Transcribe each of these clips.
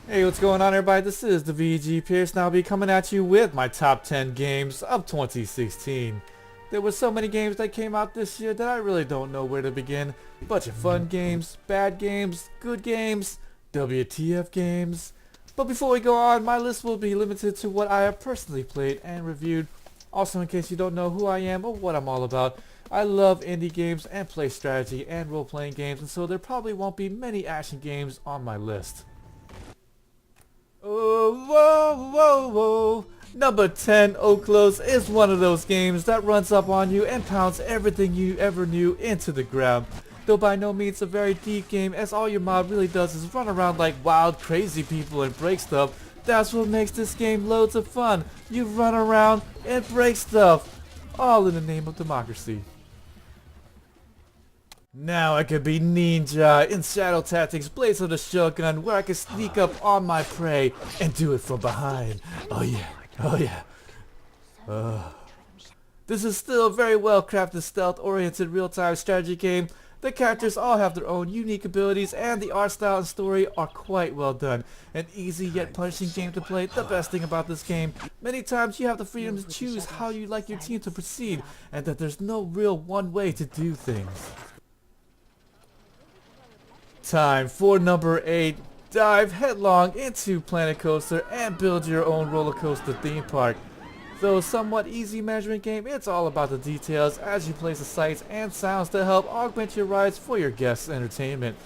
Hey, what's going on everybody? This is the VG Pierce, and I'll be coming at you with my top 10 games of 2016. There were so many games that came out this year that I really don't know where to begin. Bunch of fun games, bad games, good games, WTF games. But before we go on, my list will be limited to what I have personally played and reviewed. Also, in case you don't know who I am or what I'm all about, I love indie games and play strategy and role-playing games, and so there probably won't be many action games on my list. Oh, whoa, whoa, whoa. Number 10, Okhlos, is one of those games that runs up on you and pounds everything you ever knew into the ground. Though by no means a very deep game, as all your mod really does is run around like wild, crazy people and break stuff. That's what makes this game loads of fun. You run around and break stuff, all in the name of democracy. Now I could be ninja in Shadow Tactics Blaze of the Shogun, where I can sneak up on my prey and do it from behind. Oh yeah, oh yeah. This is still a very well crafted stealth oriented real-time strategy game. The characters all have their own unique abilities, and the art style and story are quite well done. An easy yet punishing game to play. The best thing about this game, many times you have the freedom to choose how you like your team to proceed, and that there's no real one way to do things. Time for number 8. Dive headlong into Planet Coaster and build your own roller coaster theme park. Though a somewhat easy management game, it's all about the details as you place the sights and sounds to help augment your rides for your guests' entertainment.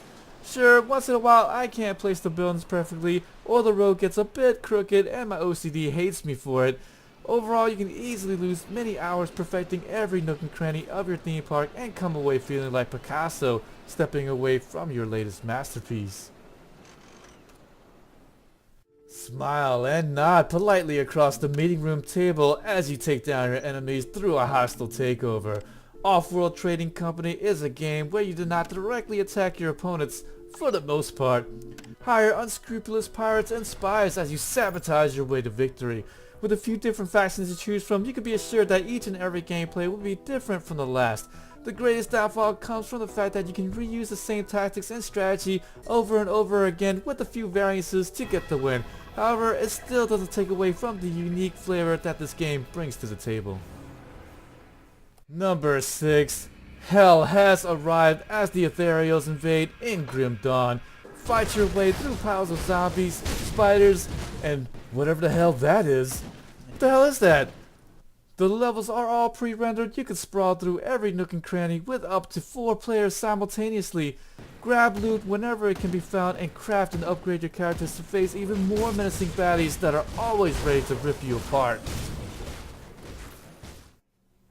Sure, once in a while I can't place the buildings perfectly, or the road gets a bit crooked and my OCD hates me for it. Overall, you can easily lose many hours perfecting every nook and cranny of your theme park and come away feeling like Picasso, stepping away from your latest masterpiece. Smile and nod politely across the meeting room table as you take down your enemies through a hostile takeover. Offworld Trading Company is a game where you do not directly attack your opponents for the most part. Hire unscrupulous pirates and spies as you sabotage your way to victory. With a few different factions to choose from, you can be assured that each and every gameplay will be different from the last. The greatest downfall comes from the fact that you can reuse the same tactics and strategy over and over again with a few variances to get the win. However, it still doesn't take away from the unique flavor that this game brings to the table. Number 6. Hell has arrived as the Ethereals invade in Grim Dawn. Fight your way through piles of zombies, spiders, and whatever the hell that is. What the hell is that? The levels are all pre-rendered. You can sprawl through every nook and cranny with up to 4 players simultaneously. Grab loot whenever it can be found and craft and upgrade your characters to face even more menacing baddies that are always ready to rip you apart.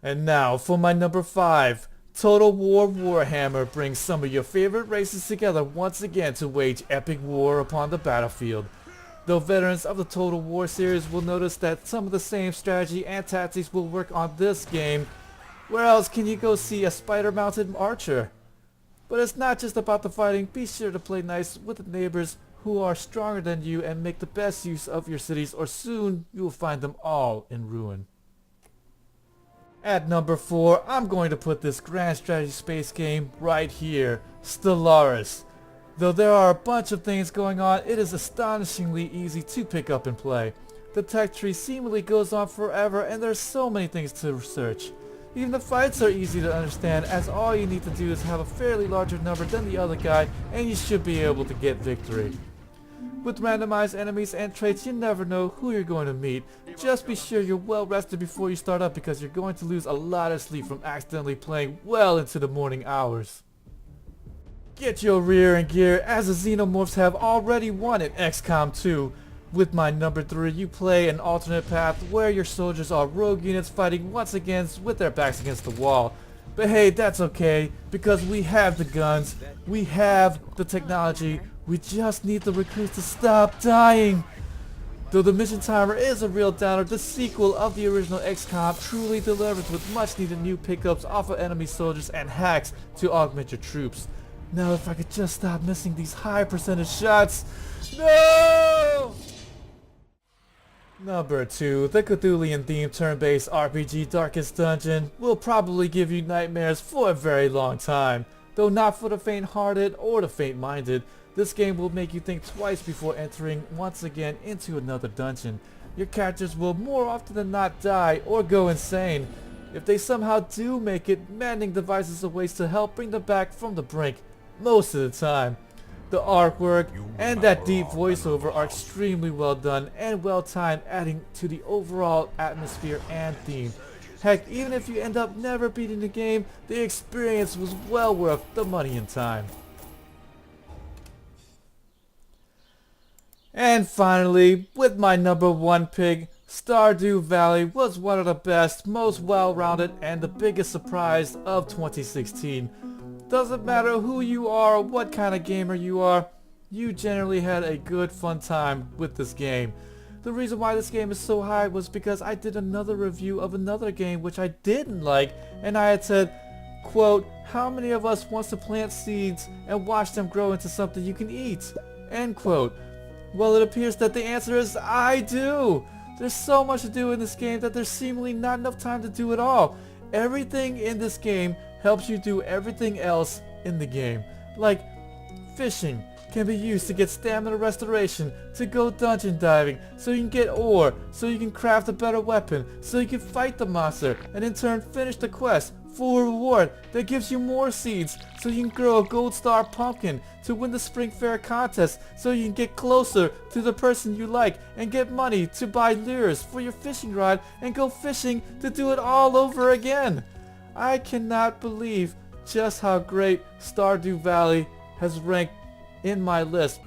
And now for my number 5. Total War WarHAMMER brings some of your favorite races together once again to wage epic war upon the battlefield. Though veterans of the Total War series will notice that some of the same strategy and tactics will work on this game, where else can you go see a spider-mounted archer? But it's not just about the fighting. Be sure to play nice with the neighbors who are stronger than you and make the best use of your cities, or soon you will find them all in ruin. At number 4, I'm going to put this grand strategy space game right here, Stellaris. Though there are a bunch of things going on, it is astonishingly easy to pick up and play. The tech tree seemingly goes on forever and there's so many things to research. Even the fights are easy to understand, as all you need to do is have a fairly larger number than the other guy and you should be able to get victory. With randomized enemies and traits, you never know who you're going to meet. Just be sure you're well rested before you start up, because you're going to lose a lot of sleep from accidentally playing well into the morning hours. Get your rear in gear, as the Xenomorphs have already won in XCOM 2. With my number 3, you play an alternate path where your soldiers are rogue units fighting once again with their backs against the wall. But hey, that's okay, because we have the guns, we have the technology, we just need the recruits to stop dying. Though the mission timer is a real downer, the sequel of the original XCOM truly delivers with much needed new pickups off of enemy soldiers and hacks to augment your troops. Now if I could just stop missing these high percentage shots. No! Number 2, the Cotillion themed turn-based RPG Darkest Dungeon will probably give you nightmares for a very long time. Though not for the faint-hearted or the faint-minded, This game will make you think twice before entering once again into another dungeon. Your characters will more often than not die or go insane. If they somehow do make it, mending devices are ways to help bring them back from the brink, most of the time. The artwork and that deep voiceover are extremely well done and well timed, adding to the overall atmosphere and theme. Heck, even if you end up never beating the game, the experience was well worth the money and time. And finally, with my number 1 pick, Stardew Valley was one of the best, most well-rounded, and the biggest surprise of 2016. Doesn't matter who you are or what kind of gamer you are, you generally had a good fun time with this game. The reason why this game is so high was because I did another review of another game which I didn't like, and I had said, quote, how many of us wants to plant seeds and watch them grow into something you can eat, end quote. Well, it appears that the answer is I do. There's so much to do in this game that there's seemingly not enough time to do it all. Everything in this game helps you do everything else in the game. Like, fishing can be used to get stamina restoration, to go dungeon diving, so you can get ore, so you can craft a better weapon, so you can fight the monster, and in turn finish the quest for a reward that gives you more seeds, so you can grow a gold star pumpkin to win the spring fair contest, so you can get closer to the person you like and get money to buy lures for your fishing rod and go fishing to do it all over again. I cannot believe just how great Stardew Valley has ranked in my list.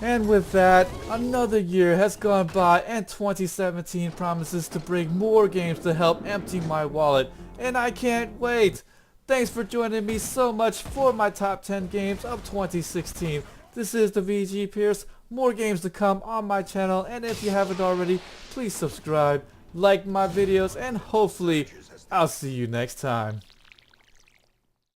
And with that, another year has gone by and 2017 promises to bring more games to help empty my wallet, and I can't wait! Thanks for joining me so much for my top 10 games of 2016. This is the VG Pierce. More games to come on my channel, and if you haven't already, please subscribe, like my videos, and hopefully I'll see you next time.